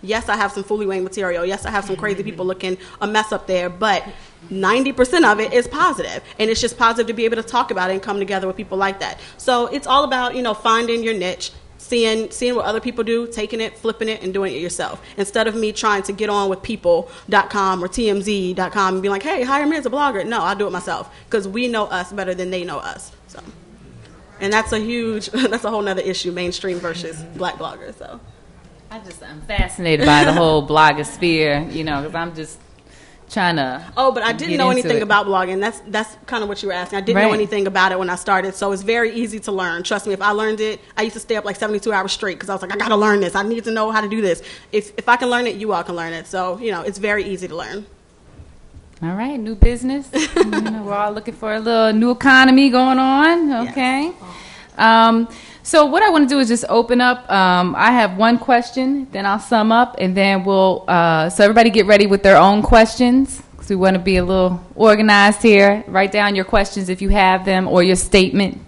Yes, I have some fully weighted material. Yes, I have some crazy people looking a mess up there, but 90% of it is positive, and it's just positive to be able to talk about it and come together with people like that. So it's all about, finding your niche, seeing what other people do, taking it, flipping it, and doing it yourself. Instead of me trying to get on with people.com or TMZ.com and be like, hey, hire me as a blogger. No, I'll do it myself, because we know us better than they know us. So, and that's that's a whole nother issue, mainstream versus black bloggers. So I'm fascinated by the whole blogosphere, because I'm just trying to. Oh, but I didn't know anything about blogging. That's kind of what you were asking. I didn't know anything about it when I started, so it's very easy to learn. Trust me, if I learned it, I used to stay up like 72 hours straight because I was like, I got to learn this. I need to know how to do this. If I can learn it, you all can learn it. So, it's very easy to learn. All right, new business. We're all looking for a little new economy going on. Okay. Yes. So what I want to do is just open up. I have one question, then I'll sum up, and then we'll. So everybody get ready with their own questions, because we want to be a little organized here. Write down your questions if you have them, or your statement,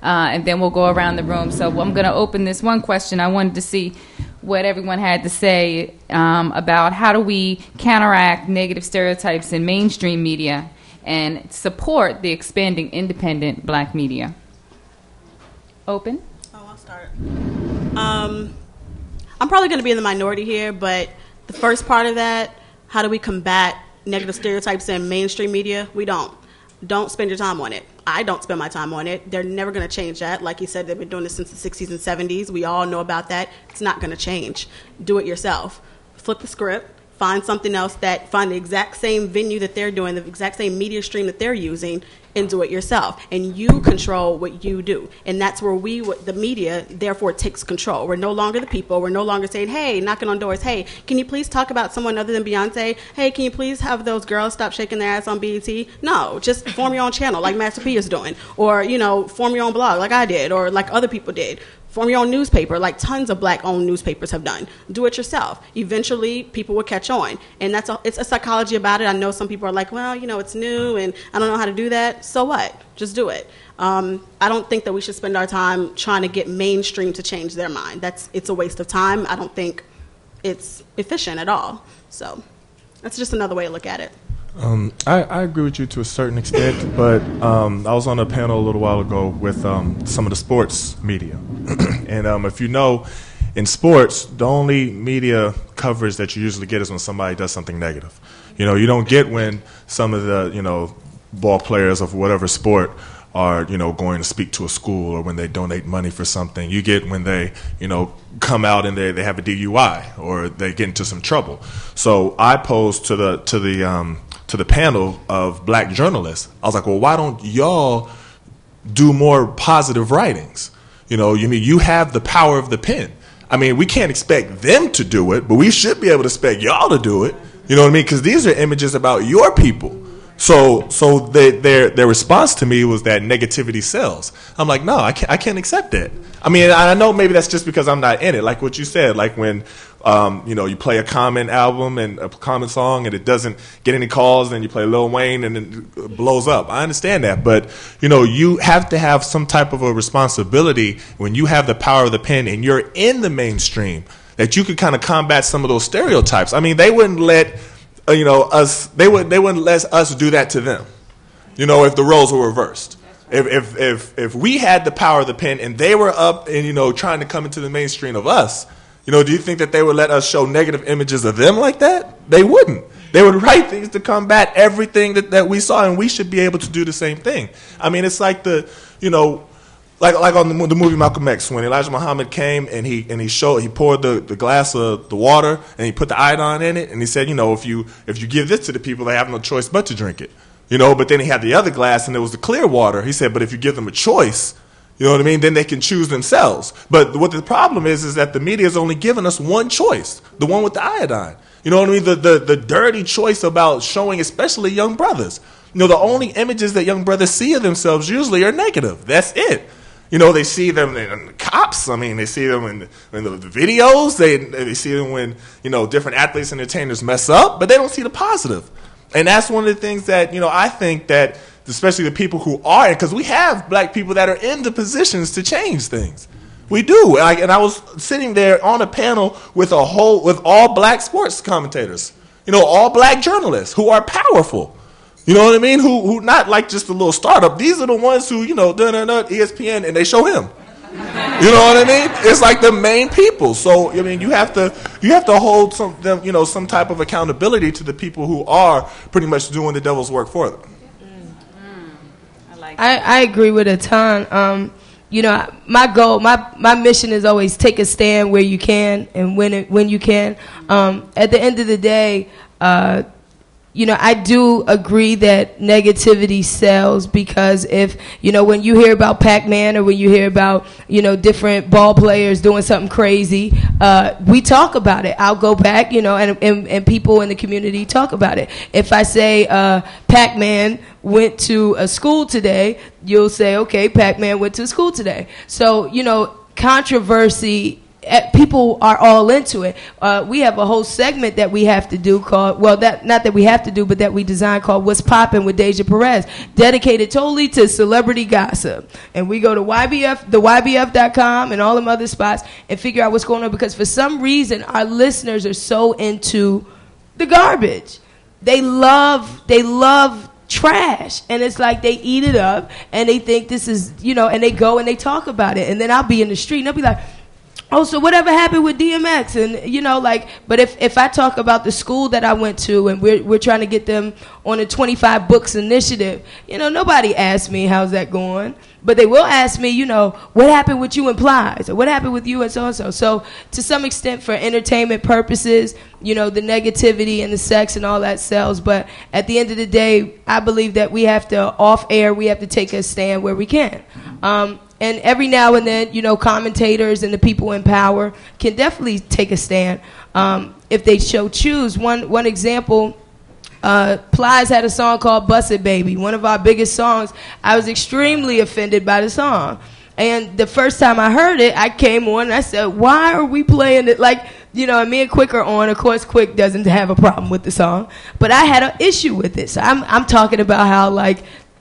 and then we'll go around the room. So I'm going to open this one question. I wanted to see what everyone had to say about how do we counteract negative stereotypes in mainstream media and support the expanding independent black media. Open. I'm probably going to be in the minority here, but the first part of that, how do we combat negative stereotypes in mainstream media? We don't. Don't spend your time on it. I don't spend my time on it. They're never going to change that. Like you said, they've been doing this since the 60s and 70s. We all know about that. It's not going to change. Do it yourself. Flip the script. Find something else find the exact same venue that they're doing, the exact same media stream that they're using, and do it yourself. And you control what you do. And that's where the media, therefore, takes control. We're no longer the people. We're no longer saying, hey, knocking on doors, hey, can you please talk about someone other than Beyonce? Hey, can you please have those girls stop shaking their ass on BET? No, just form your own channel like Master P is doing. Or, form your own blog like I did, or like other people did. Form your own newspaper, like tons of black-owned newspapers have done. Do it yourself. Eventually, people will catch on. And it's a psychology about it. I know some people are like, well, it's new, and I don't know how to do that. So what? Just do it. I don't think that we should spend our time trying to get mainstream to change their mind. It's a waste of time. I don't think it's efficient at all. So that's just another way to look at it. I agree with you to a certain extent, but I was on a panel a little while ago with some of the sports media. And if you know, in sports, the only media coverage that you usually get is when somebody does something negative. You don't get when some of the, ball players of whatever sport are, going to speak to a school, or when they donate money for something. You get when they, come out and they have a DUI, or they get into some trouble. So I posed to the panel of black journalists. I was like, well, why don't y'all do more positive writings? You have the power of the pen. I mean, we can't expect them to do it, but we should be able to expect y'all to do it. You know what I mean? Because these are images about your people. So their response to me was that negativity sells. I'm like, no, I can't accept that. I mean, I know maybe that's just because I'm not in it. Like what you said, like when you play a Common album and a Common song and it doesn't get any calls, then you play Lil Wayne and it blows up. I understand that, but you have to have some type of a responsibility when you have the power of the pen and you're in the mainstream, that you could kind of combat some of those stereotypes. I mean, they wouldn't let us. They wouldn't let us do that to them. If the roles were reversed. If we had the power of the pen and they were up and trying to come into the mainstream of us, do you think that they would let us show negative images of them like that? They wouldn't. They would write things to combat everything that we saw, and we should be able to do the same thing. I mean, it's like like on the movie Malcolm X, when Elijah Muhammad came and he poured the glass of the water and he put the iodine in it, and he said, if you give this to the people, they have no choice but to drink it. But then he had the other glass and it was the clear water. He said, but if you give them a choice, you know what I mean, then they can choose themselves. But what the problem is that the media has only given us one choice, the one with the iodine. You know what I mean? The dirty choice about showing, especially young brothers. The only images that young brothers see of themselves usually are negative. That's it. They see them in cops. I mean, they see them in the videos. They see them when, different athletes and entertainers mess up, but they don't see the positive. And that's one of the things that, I think that, especially the people who are, because we have black people that are in the positions to change things. We do. And I was sitting there on a panel with all black sports commentators. All black journalists who are powerful. You know what I mean? Who not like just a little startup. These are the ones who, ESPN, and they show him. You know what I mean? It's like the main people. So I mean, you have to hold some type of accountability to the people who are pretty much doing the devil's work for them. I agree with a ton. My goal, my mission is always take a stand where you can and when you can. At the end of the day, I do agree that negativity sells because if, when you hear about Pac-Man or when you hear about, different ball players doing something crazy, we talk about it. I'll go back, and people in the community talk about it. If I say Pac-Man went to a school today, you'll say, okay, Pac-Man went to school today. So, controversy, people are all into it. We have a whole segment that we have to do called, not that we have to do, but that we designed called What's Poppin' with Deja Perez, dedicated totally to celebrity gossip. And we go to YBF.com and all them other spots and figure out what's going on because for some reason our listeners are so into the garbage. They love trash, and it's like they eat it up and they think this is, and they go and they talk about it, and then I'll be in the street and they'll be like, oh, so whatever happened with DMX? And, but if I talk about the school that I went to and we're trying to get them on a 25 books initiative, nobody asks me, how's that going? But they will ask me, what happened with you and Plies? Or what happened with you and so-and-so? So to some extent, for entertainment purposes, the negativity and the sex and all that sells. But at the end of the day, I believe that we have to, off air, we have to take a stand where we can. And every now and then, commentators and the people in power can definitely take a stand if they choose. One example, Plies had a song called Bust It Baby, one of our biggest songs. I was extremely offended by the song. And the first time I heard it, I came on and I said, why are we playing it? And me and Quick are on. Of course, Quick doesn't have a problem with the song. But I had an issue with it. So I'm talking about how,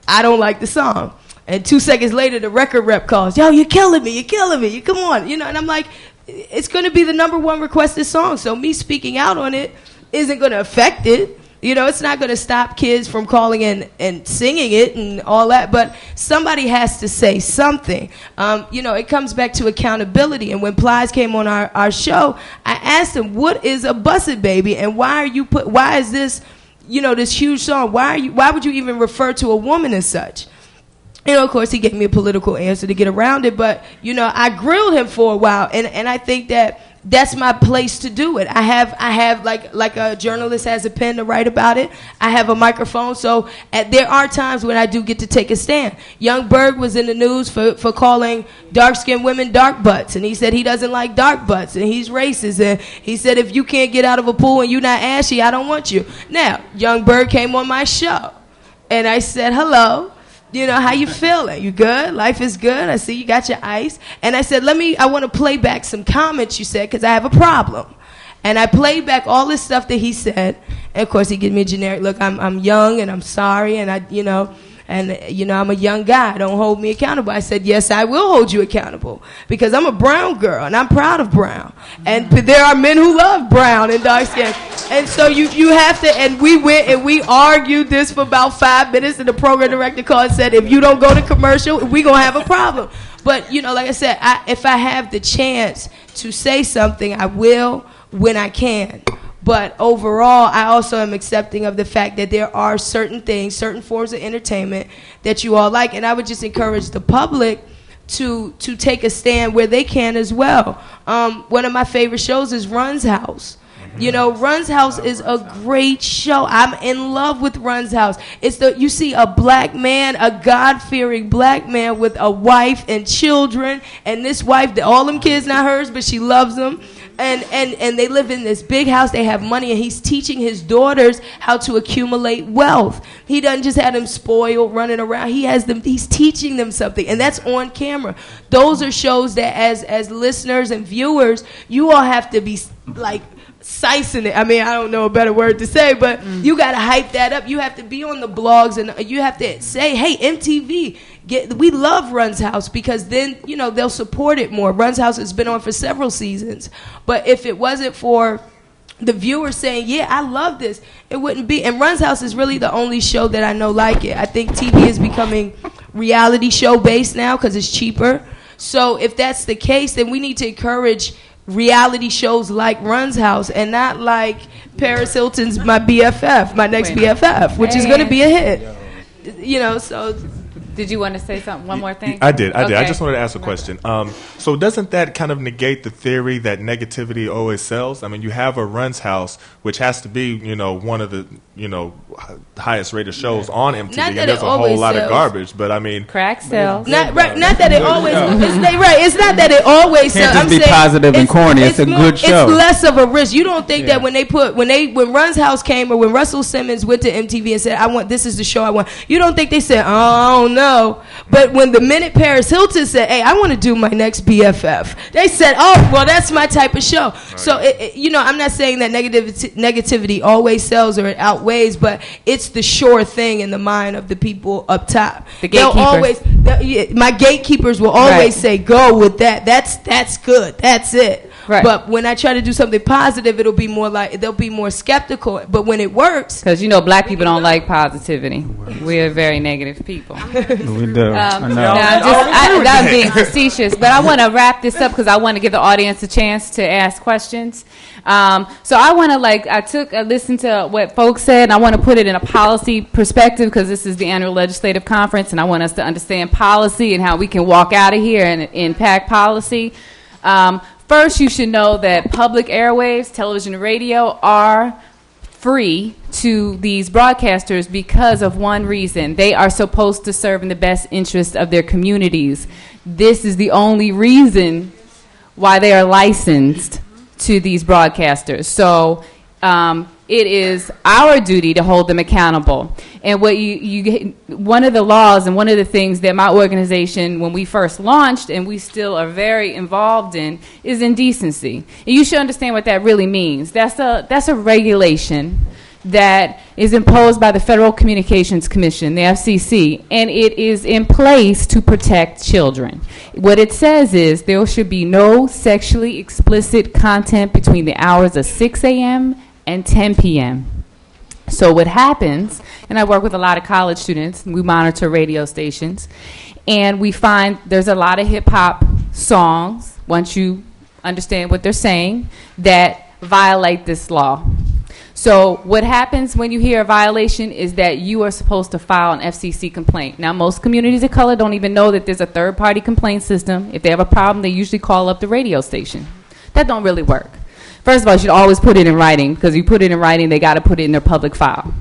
I don't like the song. And 2 seconds later, the record rep calls, yo, you're killing me, come on. And I'm like, it's going to be the #1 requested song. So me speaking out on it isn't going to affect it. It's not going to stop kids from calling in and singing it and all that. But somebody has to say something. It comes back to accountability. And when Plies came on our show, I asked him, what is a Bust It Baby? And why is this, this huge song? Why would you even refer to a woman as such? Of course, he gave me a political answer to get around it, but, I grilled him for a while, and I think that's my place to do it. I have like a journalist has a pen to write about it. I have a microphone, so there are times when I do get to take a stand. Young Berg was in the news for calling dark-skinned women dark butts, and he said he doesn't like dark butts, and he's racist, and he said if you can't get out of a pool and you're not ashy, I don't want you. Now, Young Berg came on my show, and I said, hello. How you feeling? You good? Life is good? I see you got your ice. And I said, I want to play back some comments you said because I have a problem. And I played back all this stuff that he said. And, of course, he gave me a generic look. I'm young and I'm sorry. And, I'm a young guy. Don't hold me accountable. I said, yes, I will hold you accountable because I'm a brown girl and I'm proud of brown. And there are men who love brown and dark skin. And so you have to, and we went and we argued this for about 5 minutes, and the program director called and said, if you don't go to commercial, we're going to have a problem. But, like I said, if I have the chance to say something, I will when I can. But overall, I also am accepting of the fact that there are certain things, certain forms of entertainment that you all like. And I would just encourage the public to take a stand where they can as well. One of my favorite shows is Run's House. Run's House is a great show. I'm in love with Run's House. You see a black man, a God-fearing black man with a wife and children, and this wife, all them kids not hers, but she loves them. And they live in this big house. They have money, and he's teaching his daughters how to accumulate wealth. He doesn't just have them spoiled running around. He's teaching them something, and that's on camera. Those are shows that as listeners and viewers, you all have to be sizing it. I mean, I don't know a better word to say, but you got to hype that up. You have to be on the blogs, and you have to say, hey, MTV, we love Run's House because then, you know, they'll support it more. Run's House has been on for several seasons. But if it wasn't for the viewers saying, yeah, I love this, it wouldn't be. And Run's House is really the only show that I know like it. I think TV is becoming reality show based now because it's cheaper. So if that's the case, then we need to encourage reality shows like Run's House and not like Paris Hilton's My BFF, My Next BFF, which is going to be a hit. You know, so... Did you want to say something? One more thing? I did. Okay. I just wanted to ask a question. So doesn't that kind of negate the theory that negativity always sells? I mean, you have a Run's House, which has to be, you know, one of the, you know, highest rated shows on MTV. Not And that there's it a whole always lot sells. of garbage, but I mean... Crack sells. Not that it always... It's not that it always... Can't I'm just be saying positive and corny. It's a good show. It's less of a risk. You don't think that when Run's House came or when Russell Simmons went to MTV and said, this is the show I want, you don't think they said, oh, I don't know. But when the minute Paris Hilton said, hey, I want to do My Next BFF, they said, oh, well, that's my type of show. Right. So, you know, I'm not saying that negativity always sells or it outweighs, but it's the sure thing in the mind of the people up top. The gatekeepers. My gatekeepers will always say, go with that. That's good. That's it. Right. But when I try to do something positive, it'll be more like they'll be more skeptical. But when it works, because you know, black people don't like positivity. We are very negative people. We do. I'm being facetious, but I want to wrap this up because I want to give the audience a chance to ask questions. So I want to I listened to what folks said, and I want to put it in a policy perspective because this is the annual legislative conference, and I want us to understand policy and how we can walk out of here and impact policy. First, you should know that public airwaves, television and radio, are free to these broadcasters because of one reason. They are supposed to serve in the best interest of their communities. This is the only reason why they are licensed to these broadcasters. So it is our duty to hold them accountable. And what one of the laws and one of the things that my organization, when we first launched, and we still are very involved in, is indecency. And you should understand what that really means. That's a regulation that is imposed by the Federal Communications Commission, the FCC, and it is in place to protect children. What it says is there should be no sexually explicit content between the hours of 6 a.m. and 10 p.m. So what happens, and I work with a lot of college students, and we monitor radio stations, and we find there's a lot of hip-hop songs, once you understand what they're saying, that violate this law. So what happens when you hear a violation is that you are supposed to file an FCC complaint. Now, most communities of color don't even know that there's a third-party complaint system. If they have a problem, they usually call up the radio station. That don't really work. First of all, you should always put it in writing, because you put it in writing, they got to put it in their public file.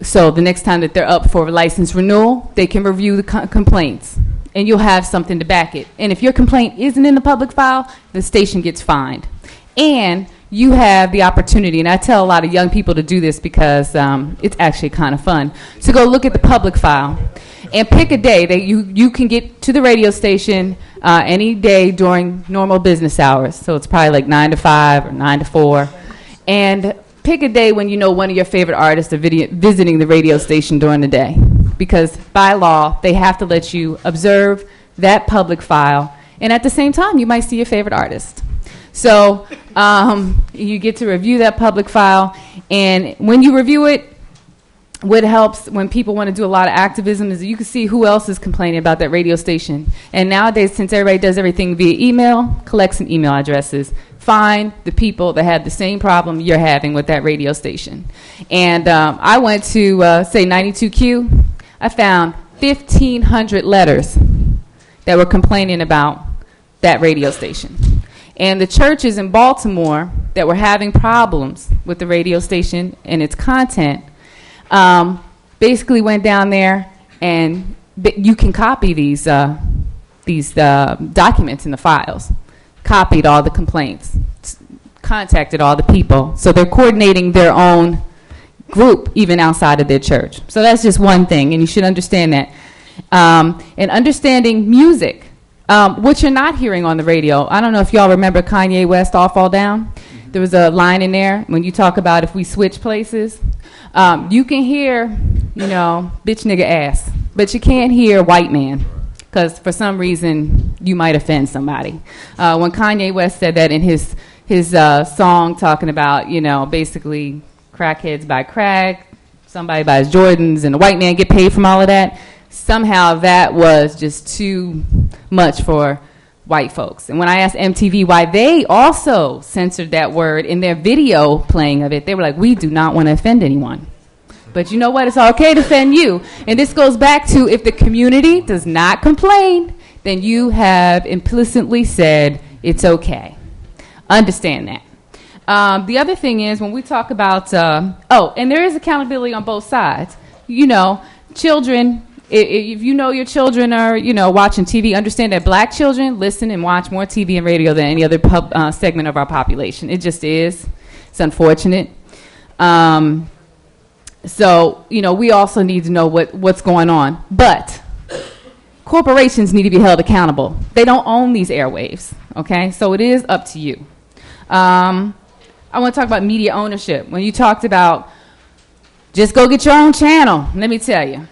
So the next time that they're up for license renewal, they can review the complaints, and you'll have something to back it. And if your complaint isn't in the public file, the station gets fined. And you have the opportunity, and I tell a lot of young people to do this because it's actually kind of fun, to go look at the public file and pick a day that you can get to the radio station any day during normal business hours. So it's probably like 9 to 5 or 9 to 4. And pick a day when you know one of your favorite artists are visiting the radio station during the day. Because by law, they have to let you observe that public file. And at the same time, you might see your favorite artist. So you get to review that public file. And when you review it, what helps when people want to do a lot of activism is you can see who else is complaining about that radio station. And nowadays, since everybody does everything via email, collect some email addresses. Find the people that have the same problem you're having with that radio station. And I went to, say, 92Q. I found 1,500 letters that were complaining about that radio station. And the churches in Baltimore that were having problems with the radio station and its content basically went down there, and you can copy these documents in the files. Copied all the complaints, contacted all the people. So they're coordinating their own group even outside of their church. So that's just one thing, and you should understand that. And understanding music. What you're not hearing on the radio, I don't know if y'all remember Kanye West, All Fall Down. There was a line in there when you talk about if we switch places. You can hear, bitch, nigga, ass but you can't hear white man, because for some reason you might offend somebody. When Kanye West said that in his song talking about, basically crackheads buy crack, somebody buys Jordans, and the white man get paid from all of that, somehow that was just too much for white folks. And when I asked MTV why they also censored that word in their video playing of it, they were like, we do not want to offend anyone. But you know what? It's okay to offend you. And this goes back to, if the community does not complain, then you have implicitly said it's okay. Understand that. The other thing is, when we talk about, and there is accountability on both sides. Children, if you know your children are, watching TV, understand that black children listen and watch more TV and radio than any other segment of our population. It just is. It's unfortunate. So, we also need to know what's going on. But corporations need to be held accountable. They don't own these airwaves, okay? So it is up to you. I want to talk about media ownership. When you talked about just go get your own channel, let me tell you,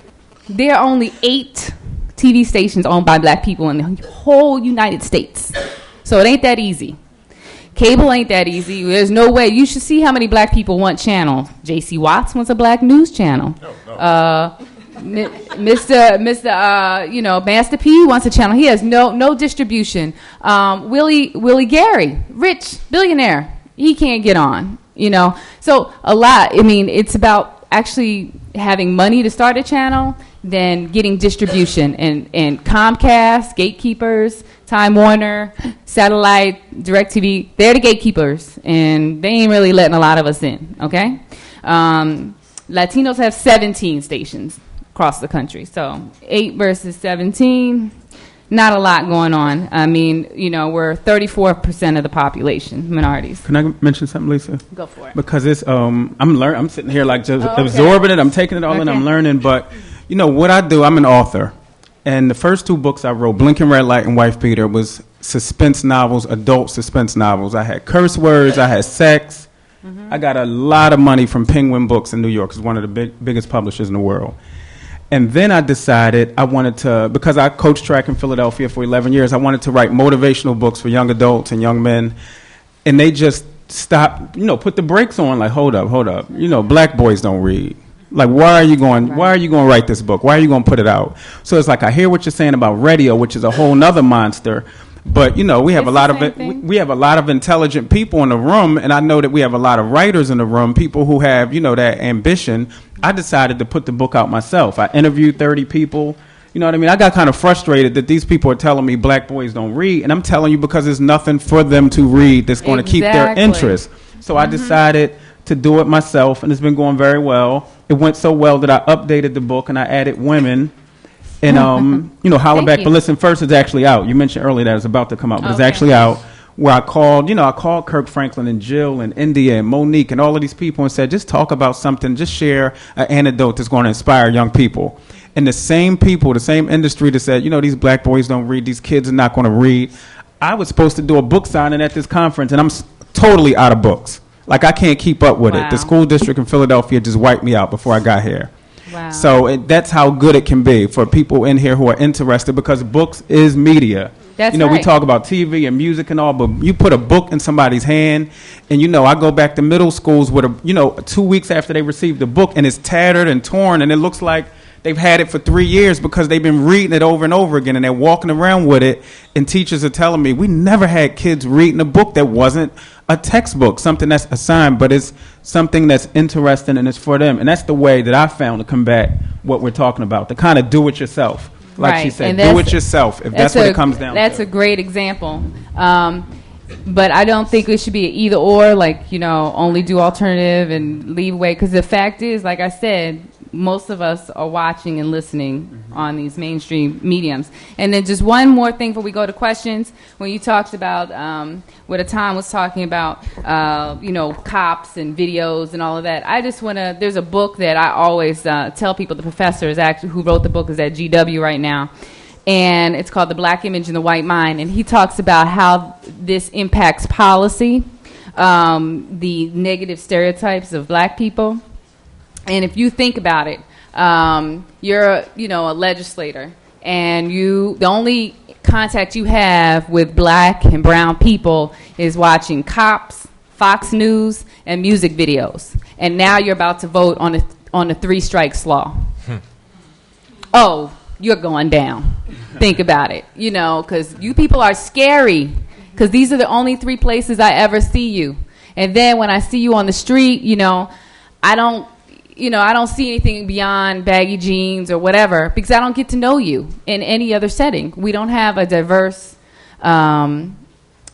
there are only 8 TV stations owned by black people in the whole United States. So it ain't that easy. Cable ain't that easy. There's no way. You should see how many black people want channels. J.C. Watts wants a black news channel. Mr. Master P wants a channel. He has no distribution. Willie Gary, rich billionaire, he can't get on. So a lot. I mean, it's about actually having money to start a channel, then getting distribution. And Comcast, gatekeepers, Time Warner, Satellite, DirecTV, they're the gatekeepers, and they ain't really letting a lot of us in, okay? Latinos have 17 stations across the country, so 8 versus 17, not a lot going on. I mean, we're 34% of the population, minorities. Can I mention something, Lisa? Go for it. Because it's, I'm sitting here like just absorbing it, I'm taking it all in, I'm learning, but, what I do, I'm an author. And the first 2 books I wrote, Blinking Red Light and Wife Beater, was suspense novels, adult suspense novels. I had curse words, I had sex. Mm-hmm. I got a lot of money from Penguin Books in New York. It's one of the biggest publishers in the world. And then I decided I wanted to, because I coached track in Philadelphia for 11 years, I wanted to write motivational books for young adults and young men. And they just stopped, put the brakes on, like, hold up. Black boys don't read. Like, why are you going to write this book? Why are you going to put it out? So it's like, I hear what you're saying about radio, which is a whole nother monster. But, we have a lot of intelligent people in the room, and I know that we have a lot of writers in the room, people who have, that ambition. I decided to put the book out myself. I interviewed 30 people. You know what I mean? I got kind of frustrated that these people are telling me black boys don't read, and I'm telling you because there's nothing for them to read that's going to keep their interest. So I decided to do it myself, and it's been going very well. It went so well that I updated the book and I added women. And, Holla Back, but listen, first it's actually out. You mentioned earlier that it's about to come out, but it's actually out, where I called Kirk Franklin and Jill and India and Monique and all of these people and said, just talk about something, just share an anecdote that's going to inspire young people. And the same people, the same industry that said, these black boys don't read, these kids are not going to read. I was supposed to do a book signing at this conference, and I'm totally out of books. Like, I can't keep up with it. The school district in Philadelphia just wiped me out before I got here. Wow. So that's how good it can be for people in here who are interested, because books is media. That's right. We talk about TV and music and all, but you put a book in somebody's hand, and, I go back to middle schools with 2 weeks after they received the book, and it's tattered and torn, and it looks like they've had it for 3 years because they've been reading it over and over again, and they're walking around with it, and teachers are telling me, we never had kids reading a book that wasn't a textbook, something that's assigned, but it's something that's interesting and it's for them. And that's the way that I found to combat what we're talking about, to kind of do it yourself. Like she said, do it yourself, if that's what it comes down to. That's a great example. But I don't think it should be an either or, only do alternative and leave away. Because the fact is, like I said, most of us are watching and listening on these mainstream mediums. And then just one more thing before we go to questions. When you talked about what Atan was talking about, cops and videos and all of that, I just want to, there's a book that I always tell people, the professor is actually, who wrote the book is at GW right now. And it's called The Black Image and the White Mind. And he talks about how this impacts policy, the negative stereotypes of black people. And if you think about it, You're, a legislator, and the only contact you have with black and brown people is watching Cops, Fox News, and music videos. And now you're about to vote on the 3 strikes law. Oh, you're going down. Think about it, because you people are scary, because these are the only 3 places I ever see you. And then when I see you on the street, I don't see anything beyond baggy jeans or whatever, because I don't get to know you in any other setting. We don't have a diverse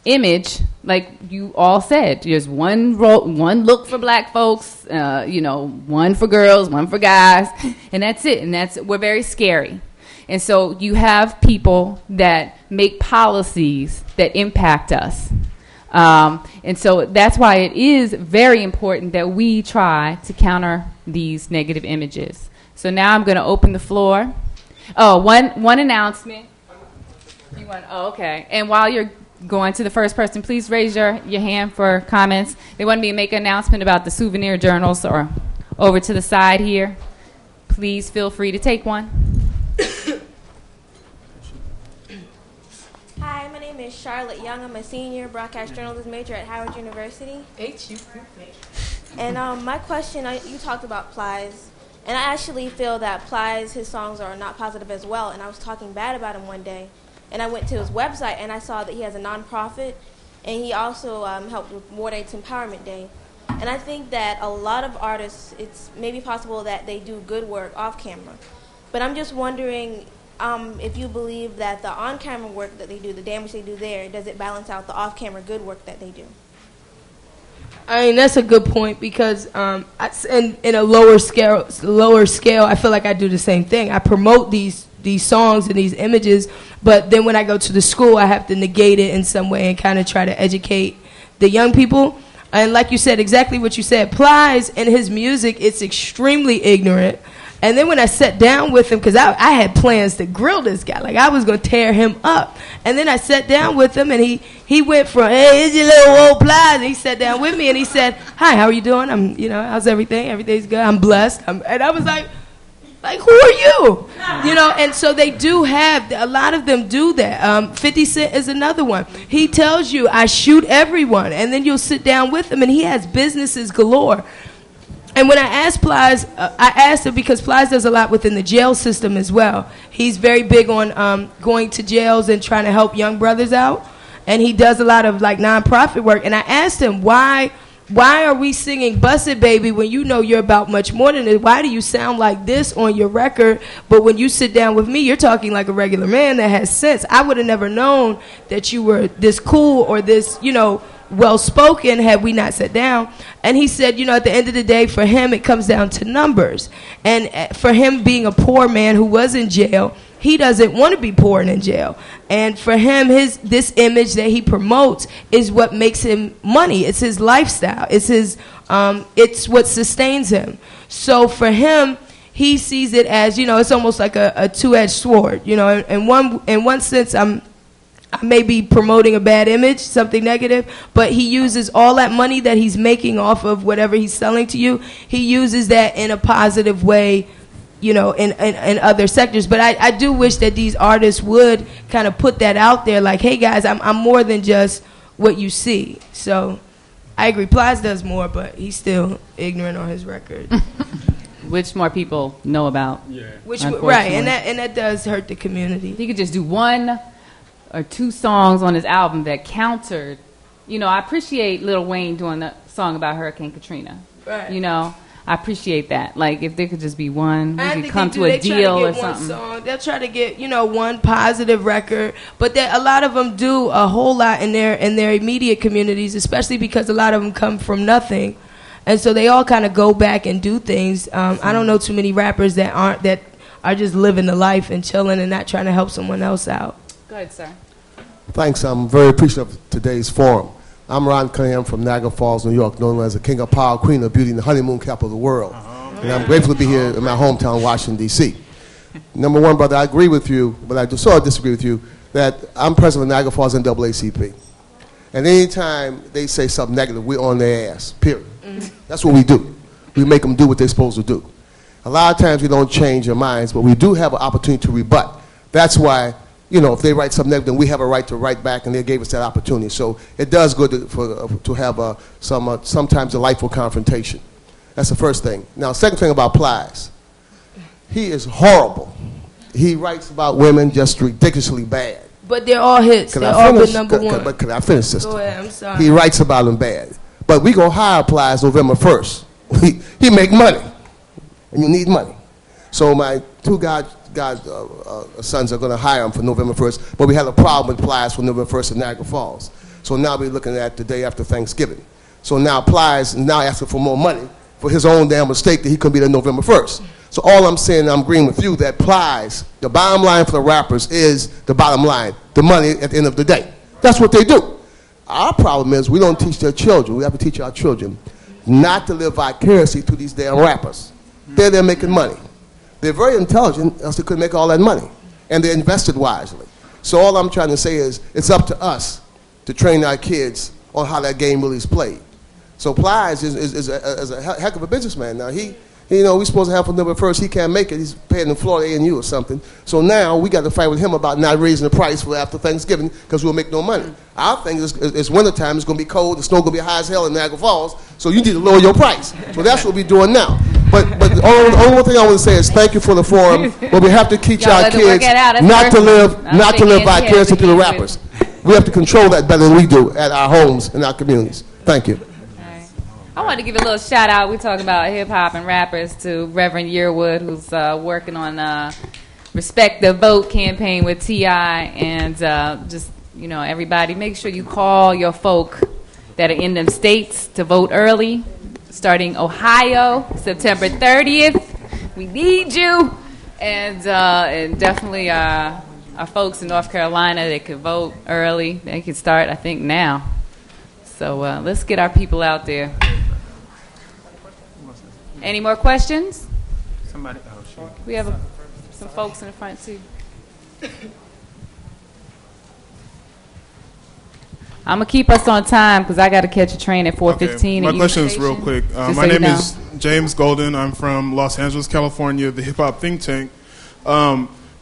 image, like you all said. There's one look for black folks, one for girls, one for guys, and that's it. And we're very scary. And so you have people that make policies that impact us. And so that's why it is very important that we try to counter these negative images. So now I'm going to open the floor. Oh, one announcement. Okay. And while you're going to the first person, please raise your hand for comments. They want me to make an announcement about the souvenir journals, or over to the side here. Please feel free to take one. Hi, my name is Charlotte Young. I'm a senior broadcast journalism major at Howard University. And my question, you talked about Plies, and I actually feel that Plies, his songs are not positive as well, and I was talking bad about him one day, and I went to his website, and I saw that he has a nonprofit, and he also helped with World AIDS Empowerment Day. And I think that a lot of artists, it's maybe possible that they do good work off camera, but I'm just wondering if you believe that the on-camera work that they do, the damage they do there, does it balance out the off-camera good work that they do? I mean, that's a good point, because in a lower scale, I feel like I do the same thing. I promote these songs and these images, but then when I go to the school, I have to negate it in some way and kind of try to educate the young people. And like you said, exactly what you said, Plies and his music, it's extremely ignorant. And then when I sat down with him, because I had plans to grill this guy, like I was going to tear him up. And then I sat down with him, and he went from, hey, here's your little old Plies. And he sat down with me, and he said, hi, how are you doing? How's everything? Everything's good. I'm blessed. And I was like, who are you? And so they do have, a lot of them do that. 50 Cent is another one. He tells you, I shoot everyone. And then you'll sit down with him, and he has businesses galore. And when I asked Plies, I asked him because Plies does a lot within the jail system as well. He's very big on going to jails and trying to help young brothers out. And he does a lot of nonprofit work. And I asked him, why are we singing Busted Baby when you know you're about much more than it? Why do you sound like this on your record, but when you sit down with me, you're talking like a regular man that has sense? I would have never known that you were this cool or this, well-spoken had we not sat down. And he said, at the end of the day, for him, it comes down to numbers. And for him being a poor man who was in jail, he doesn't want to be poor and in jail. And for him, this image that he promotes is what makes him money. It's his lifestyle. It's what sustains him. So for him, he sees it as, it's almost like a two-edged sword. In one sense, I may be promoting a bad image, something negative, but he uses all that money that he's making off of whatever he's selling to you, he uses that in a positive way, in other sectors. But I do wish that these artists would kind of put that out there, like, hey, guys, I'm more than just what you see. So I agree. Plies does more, but he's still ignorant on his record. Which more people know about. Yeah. Right, and that does hurt the community. He could just do 1 or 2 songs on his album that countered. I appreciate Lil Wayne doing the song about Hurricane Katrina. Right. I appreciate that. Like, if there could just be one, we could come to a deal or something. They'll try to get, one positive record, but a lot of them do a whole lot in their immediate communities, especially because a lot of them come from nothing. And so they all kind of go back and do things. I don't know too many rappers that are just living the life and chilling and not trying to help someone else out. Go ahead, sir. Thanks. I'm very appreciative of today's forum. I'm Ron Cunningham from Niagara Falls, New York, known as the King of Power, Queen of Beauty, and the honeymoon capital of the world. And I'm grateful to be here in my hometown, Washington, D.C. Number one, brother, I agree with you, but I sort of disagree with you, that I'm president of Niagara Falls NAACP. And anytime they say something negative, we're on their ass, period. That's what we do. We make them do what they're supposed to do. A lot of times we don't change our minds, but we do have an opportunity to rebut. That's why, if they write something negative, then we have a right to write back, and they gave us that opportunity. So it does good to have sometimes a delightful confrontation. That's the first thing. Now, second thing about Plies. He is horrible. He writes about women just ridiculously bad. But they're all hits. They're all good number one. But can I finish, sister? Go ahead, I'm sorry. He writes about them bad. But we going to hire Plies November 1st. He make money. And you need money. So my two sons are going to hire him for November 1st. But we had a problem with Plies for November 1st in Niagara Falls. So now we're looking at the day after Thanksgiving. So now Plies is now asking for more money for his own damn mistake that he couldn't be there November 1st. So all I'm saying, I'm agreeing with you that Plies, the bottom line for the rappers is the bottom line, the money at the end of the day. That's what they do. Our problem is we don't teach their children. We have to teach our children not to live vicariously through these damn rappers. They're making money. They're very intelligent, else they couldn't make all that money. And they're invested wisely. So all I'm trying to say is it's up to us to train our kids on how that game really is played. So Plies is a heck of a businessman. Now we're supposed to have for November 1st. He can't make it. He's paying in Florida A&U or something. So now we got to fight with him about not raising the price for after Thanksgiving because we'll make no money. Our thing is it's wintertime. It's going to be cold. The snow going to be high as hell in Niagara Falls. So you need to lower your price. So that's what we're doing now. But the only thing I want to say is thank you for the forum. But we have to teach our kids not to live vicariously through the rappers. We have to control that better than we do at our homes and our communities. Thank you. I want to give a little shout out. We're talking about hip hop and rappers to Reverend Yearwood, who's working on Respect the Vote campaign with T.I. and everybody, make sure you call your folk that are in them states to vote early. Starting Ohio, September 30th. We need you, and definitely our folks in North Carolina, they can vote early. They can start, I think, now. So let's get our people out there. Any more questions? Somebody. We have some folks in the front too. I'm gonna keep us on time because I got to catch a train at 4:15. Okay. My question is real quick. My name is James Golden. I'm from Los Angeles, California, the hip hop think tank.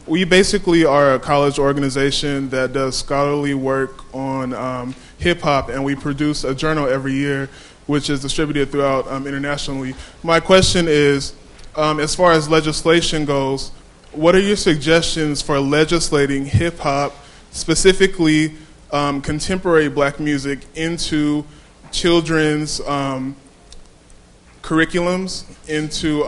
We basically are a college organization that does scholarly work on hip hop, and we produce a journal every year, which is distributed throughout internationally. My question is, as far as legislation goes, what are your suggestions for legislating hip hop, specifically contemporary black music, into children's curriculums, into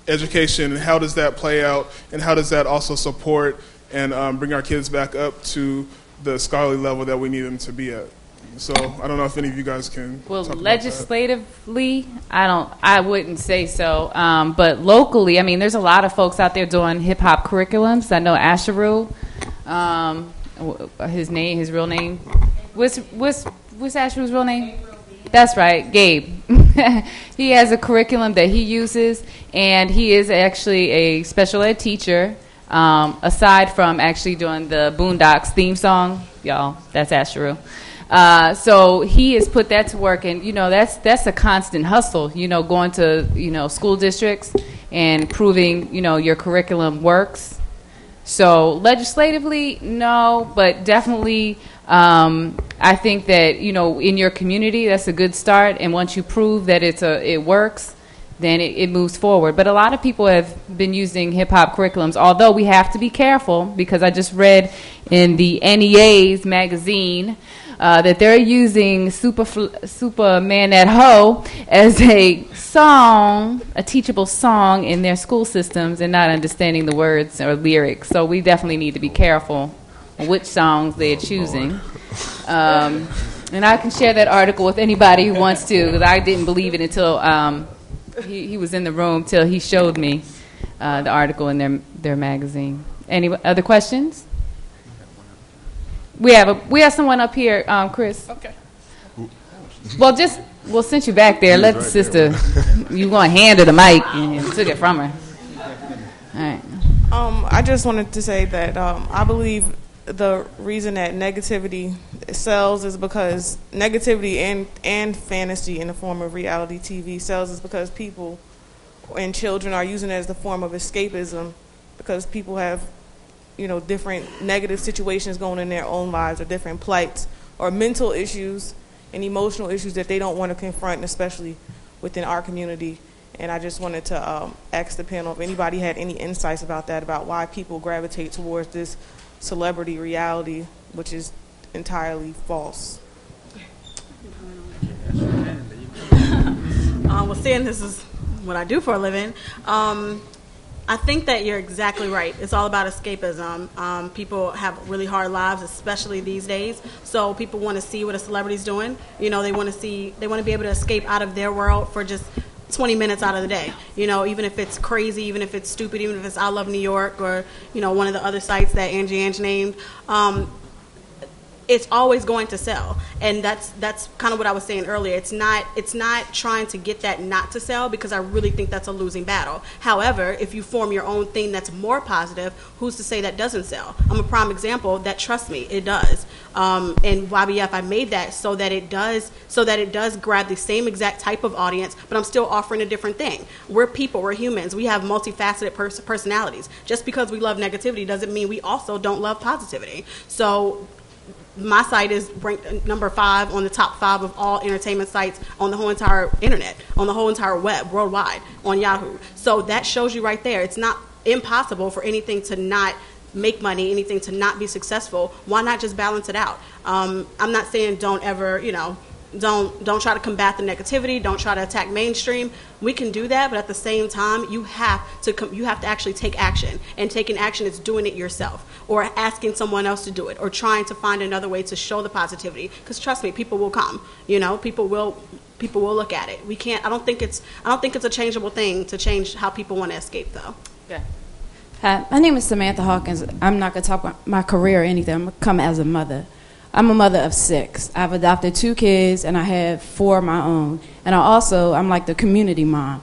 education, and how does that play out, and how does that also support and bring our kids back up to the scholarly level that we need them to be at? So I don't know if any of you guys can. Well, talk legislatively, I wouldn't say so. But locally, I mean, there's a lot of folks out there doing hip hop curriculums. I know Asheru, his real name. What's Asheru's real name? That's right, Gabe. He has a curriculum that he uses, and he is actually a special ed teacher. Aside from actually doing the Boondocks theme song, y'all, that's Asheru. So he has put that to work, and that's a constant hustle. Going to school districts and proving your curriculum works. So legislatively, no, but definitely, I think that in your community, that's a good start. And once you prove that it works, then it moves forward. But a lot of people have been using hip hop curriculums, although we have to be careful because I just read in the NEA's magazine that they're using Superman at Ho as a song, a teachable song in their school systems and not understanding the words or lyrics. So we definitely need to be careful on which songs they're choosing. And I can share that article with anybody who wants to, because I didn't believe it until he was in the room till he showed me the article in their magazine. Any other questions? We have someone up here, Chris. Okay. We'll send you back there. Let the sister. You gonna hand her the mic and took it from her. All right. I just wanted to say that I believe the reason that negativity sells is because negativity and fantasy in the form of reality TV sells is because people and children are using it as the form of escapism because people have, different negative situations going in their own lives or different plights or mental issues and emotional issues that they don't want to confront, especially within our community. And I just wanted to ask the panel if anybody had any insights about that, about why people gravitate towards this celebrity reality, which is entirely false. Well, seeing this is what I do for a living, I think that you're exactly right. It's all about escapism. People have really hard lives, especially these days. So people want to see what a celebrity's doing. They want to be able to escape out of their world for just 20 minutes out of the day. Even if it's crazy, even if it's stupid, even if it's I Love New York or, one of the other sites that Ange named. It's always going to sell, and that's kind of what I was saying earlier. It's not trying to get that not to sell, because I really think that's a losing battle. However, if you form your own thing that's more positive, who's to say that doesn't sell? I'm a prime example that, trust me, it does. And YBF, I made that so that it does grab the same exact type of audience, but I'm still offering a different thing. We're people, we're humans, we have multifaceted personalities. Just because we love negativity doesn't mean we also don't love positivity. So my site is ranked number 5 on the top 5 of all entertainment sites on the whole entire internet, on the whole entire web, worldwide, on Yahoo. So that shows you right there. It's not impossible for anything to not make money, anything to not be successful. Why not just balance it out? I'm not saying don't ever, don't try to combat the negativity, don't try to attack mainstream. We can do that, but at the same time, you have to actually take action. And taking action is doing it yourself, or asking someone else to do it, or trying to find another way to show the positivity. Because trust me, people will come. People will look at it. We can't. I don't think it's a changeable thing to change how people want to escape, though. Yeah. Hi, my name is Samantha Hawkins. I'm not going to talk about my career or anything. I'm going to come as a mother. I'm a mother of 6. I've adopted 2 kids, and I have 4 of my own. And I'm like the community mom.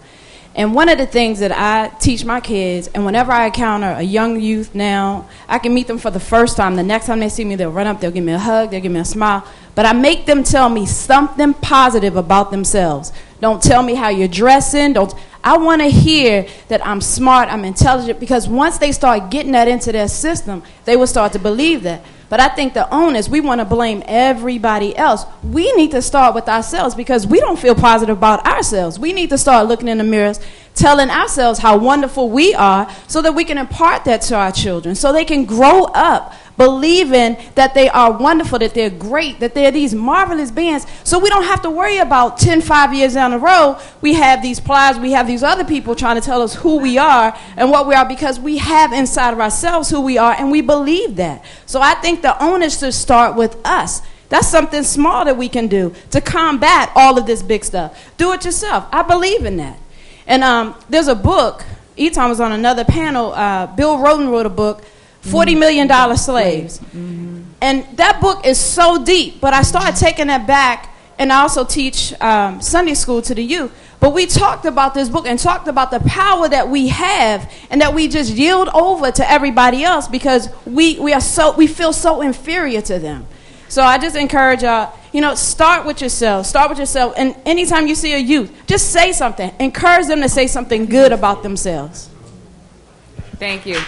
And one of the things that I teach my kids, and whenever I encounter a young youth now, I can meet them for the first time. The next time they see me, they'll run up, they'll give me a hug, they'll give me a smile. But I make them tell me something positive about themselves. Don't tell me how you're dressing. I want to hear that I'm smart, I'm intelligent, because once they start getting that into their system, they will start to believe that. But I think the onus, we want to blame everybody else. We need to start with ourselves, because we don't feel positive about ourselves. We need to start looking in the mirrors, telling ourselves how wonderful we are, so that we can impart that to our children, so they can grow up believing that they are wonderful, that they're great, that they're these marvelous beings. So we don't have to worry about 5 years down the road, we have these plies, we have these other people trying to tell us who we are and what we are, because we have inside of ourselves who we are, and we believe that. So I think the onus should start with us. That's something small that we can do to combat all of this big stuff. Do it yourself. I believe in that. And there's a book, Eton was on another panel, Bill Rhoden wrote a book, $40 million slaves. Mm-hmm. And that book is so deep, but I started taking that back, and I also teach Sunday school to the youth. But we talked about this book and talked about the power that we have, and that we just yield over to everybody else because we feel so inferior to them. So I just encourage y'all, start with yourself. Start with yourself. And anytime you see a youth, just say something. Encourage them to say something good about themselves. Thank you.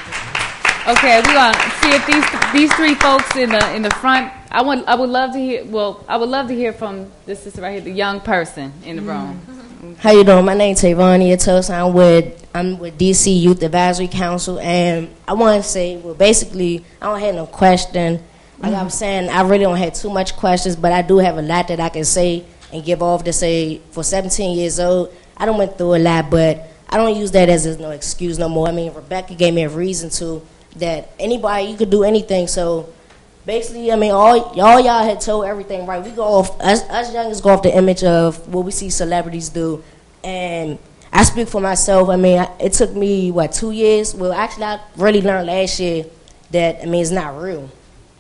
Okay, we're gonna see if these 3 folks in the front. I would love to hear from this sister right here, the young person in the room. How you doing? My name's Tavania Tosa. I'm with DC Youth Advisory Council, and I want to say, well, basically, I don't have no question. Like I was saying, I really don't have too much questions, but I do have a lot that I can say and give off to say. For 17 years old, I done went through a lot, but I don't use that as no excuse no more. I mean, Rebecca gave me a reason to. That anybody, you could do anything. So basically, I mean, all y'all had told everything right. We go off, us youngins go off the image of what we see celebrities do. And I speak for myself. I mean, it took me, 2 years? Well, actually, I really learned last year that, it's not real.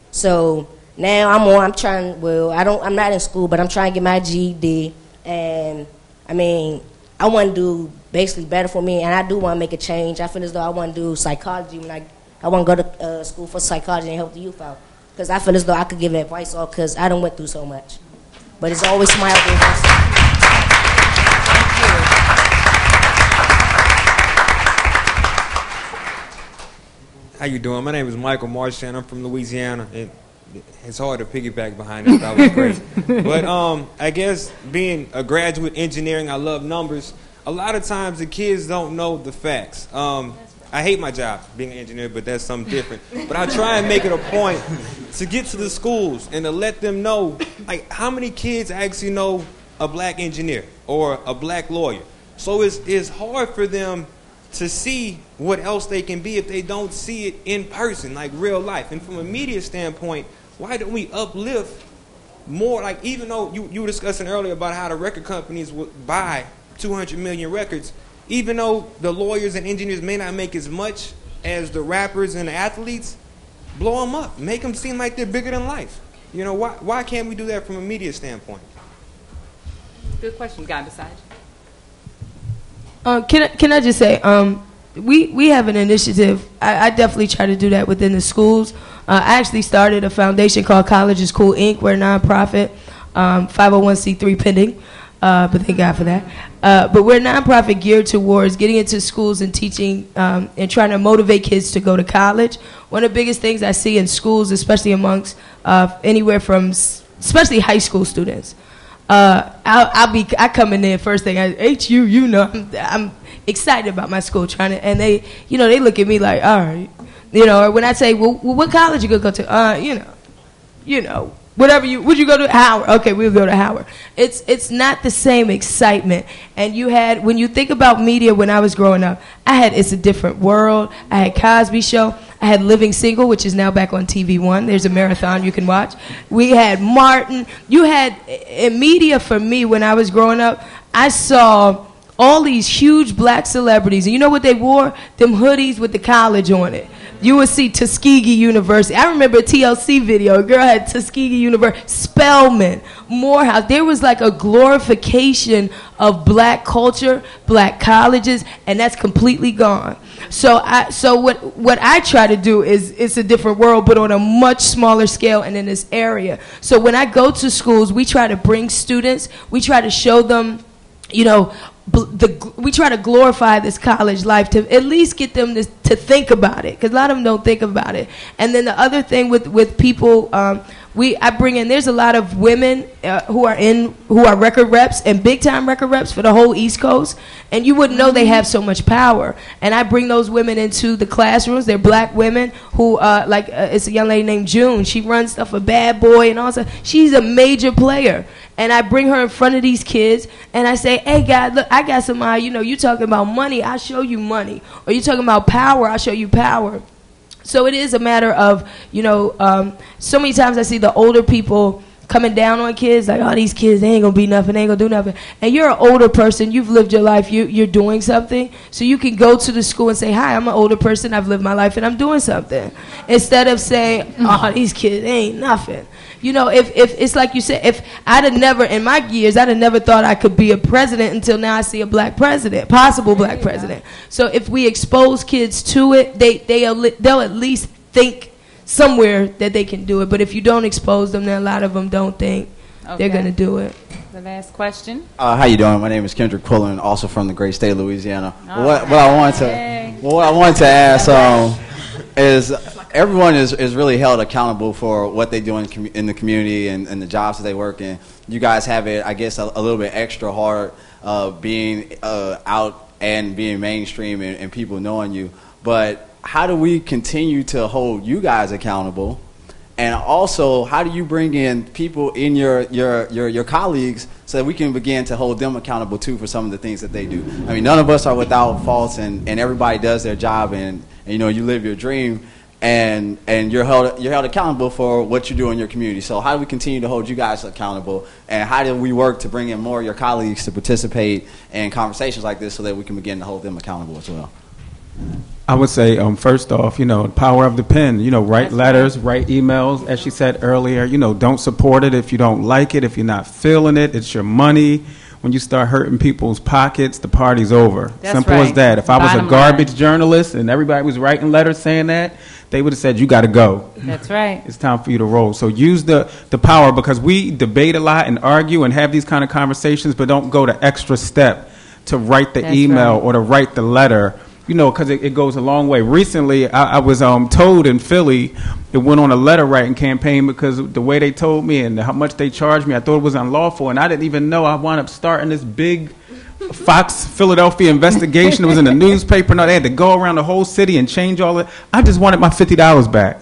So now I'm not in school, but I'm trying to get my GED. And, I want to do basically better for me, and I do want to make a change. I feel as though I want to do psychology I want to go to school for psychology and help the youth out. Because I feel as though I could give advice off because I done went through so much. But it's always smile. you doing? My name is Michael Marchand. I'm from Louisiana. It's hard to piggyback behind that. That was great. But I guess being a graduate engineering, I love numbers. A lot of times the kids don't know the facts. I hate my job, being an engineer, but that's something different. But I try and make it a point to get to the schools and to let them know, like, how many kids actually know a black engineer or a black lawyer. So it's hard for them to see what else they can be if they don't see it in person, like real life. And from a media standpoint, why don't we uplift more? Like, even though you were discussing earlier about how the record companies would buy 200 million records, even though the lawyers and engineers may not make as much as the rappers and the athletes, blow them up. Make them seem like they're bigger than life. You know, why can't we do that from a media standpoint? Good question. Got to decide. Can I just say, we have an initiative. I definitely try to do that within the schools. I actually started a foundation called College is Cool Inc. We're a nonprofit, 501c3 pending, but thank God for that. But we're a nonprofit geared towards getting into schools and teaching and trying to motivate kids to go to college. One of the biggest things I see in schools, especially amongst anywhere from, especially high school students, I come in there first thing, I'm excited about my school, and they look at me like, all right, or when I say, well, what college you gonna go to? Whatever would you go to Howard? Okay, we'll go to Howard. It's not the same excitement. And when you think about media when I was growing up, I had It's a Different World, I had Cosby Show, I had Living Single, which is now back on TV One. There's a marathon you can watch. We had Martin. You had in media for me when I was growing up, I saw all these huge black celebrities. And you know what they wore? Them hoodies with the college on it. You would see Tuskegee University. I remember a TLC video. A girl had Tuskegee University, Spelman, Morehouse. There was like a glorification of black culture, black colleges, and that's completely gone. So what I try to do is It's a Different World, but on a much smaller scale and in this area. So when I go to schools, we try to bring students. We try to show them, we try to glorify this college life to at least get them to think about it, because a lot of them don't think about it. And then the other thing with people, I bring in, there's a lot of women who are record reps and big time record reps for the whole East Coast, and you wouldn't know they have so much power. And I bring those women into the classrooms. They're black women who it's a young lady named June. She runs stuff for Bad Boy and all that. She's a major player. And I bring her in front of these kids, and I say, hey, God, look, I got somebody, you talking about money, I'll show you money. Or you talking about power, I'll show you power. So it is a matter of, so many times I see the older people coming down on kids, like, oh, these kids, they ain't going to be nothing, they ain't going to do nothing. And you're an older person, you've lived your life, you're doing something. So you can go to the school and say, hi, I'm an older person, I've lived my life, and I'm doing something. Instead of saying, oh, these kids, they ain't nothing. If it's like you said, if I'd have never, in my years, I'd have never thought I could be a president until now I see a black president, possible black president. So if we expose kids to it, they'll at least think somewhere that they can do it. But if you don't expose them, then a lot of them don't think they're going to do it. The last question. How you doing? My name is Kendrick Quillen, also from the great state of Louisiana. What I wanted to ask is everyone is really held accountable for what they do in the community and the jobs that they work in. You guys have it, I guess, a little bit extra hard being out and being mainstream and people knowing you. But how do we continue to hold you guys accountable? And also, how do you bring in people in your colleagues so that we can begin to hold them accountable too for some of the things that they do? I mean, none of us are without faults, and everybody does their job, and you live your dream, and you're held accountable for what you do in your community. So how do we continue to hold you guys accountable, and how do we work to bring in more of your colleagues to participate in conversations like this so that we can begin to hold them accountable as well? I would say, first off, the power of the pen. Write letters, write emails. As she said earlier, don't support it if you don't like it, if you're not feeling it. It's your money. When you start hurting people's pockets, the party's over. That's Simple right. as that. If I was a garbage journalist and everybody was writing letters saying that, they would have said, you got to go. That's right. It's time for you to roll. So use the power, because we debate a lot and argue and have these kind of conversations, but don't go the extra step to write the email or to write the letter because it goes a long way. Recently, I was told in Philly, it went on a letter writing campaign because the way they told me and how much they charged me, I thought it was unlawful, and I didn't even know I wound up starting this big Fox Philadelphia investigation. It was in the newspaper. No, they had to go around the whole city and change all it. I just wanted my $50 back.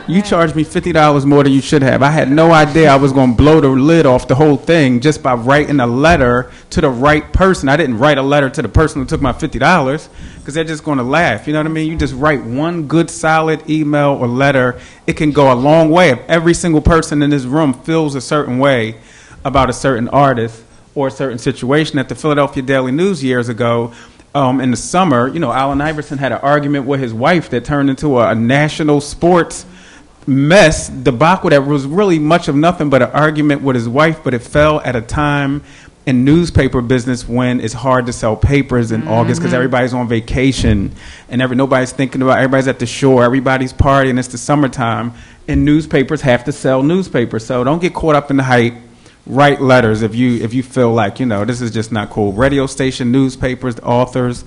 You charged me $50 more than you should have. I had no idea I was going to blow the lid off the whole thing just by writing a letter to the right person. I didn't write a letter to the person who took my $50 because they're just going to laugh. You know what I mean? You just write one good, solid email or letter. It can go a long way. If every single person in this room feels a certain way about a certain artist or a certain situation. At the Philadelphia Daily News years ago, in the summer, Allen Iverson had an argument with his wife that turned into a national sports mess debacle that was really much of nothing but an argument with his wife, but it fell at a time in newspaper business when it's hard to sell papers in August because everybody's on vacation and nobody's thinking about, everybody's at the shore, everybody's partying, it's the summertime, and newspapers have to sell newspapers. So don't get caught up in the hype. Write letters if you feel like, this is just not cool. Radio station, newspapers, authors,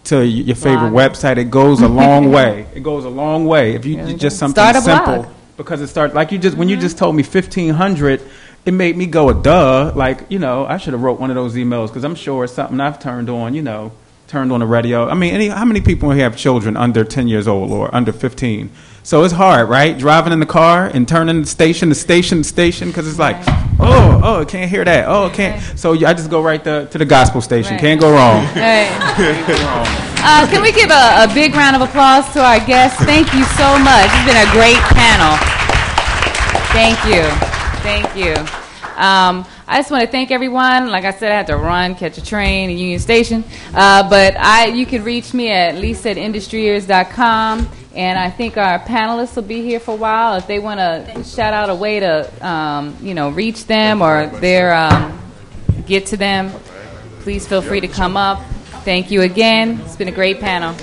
to your favorite website. It goes a long way. It goes a long way if you just something simple. Blog. Because it starts like when you just told me 1,500, it made me go a duh. Like I should have wrote one of those emails because I'm sure it's something I've turned on. Turned on the radio. I mean, how many people here have children under 10 years old or under 15? So it's hard, right? Driving in the car and turning station to station to station because it's like, oh, can't hear that. Oh, can't. So I just go right to the gospel station. Right. Can't go wrong. Right. Can't go wrong. Can we give a big round of applause to our guests? Thank you so much. It's been a great panel. Thank you. Thank you. I just want to thank everyone. Like I said, I had to run, catch a train at Union Station. But you can reach me at lisa@industryears.com. And I think our panelists will be here for a while. If they want to shout out a way to, reach them or get to them, please feel free to come up. Thank you again. It's been a great panel.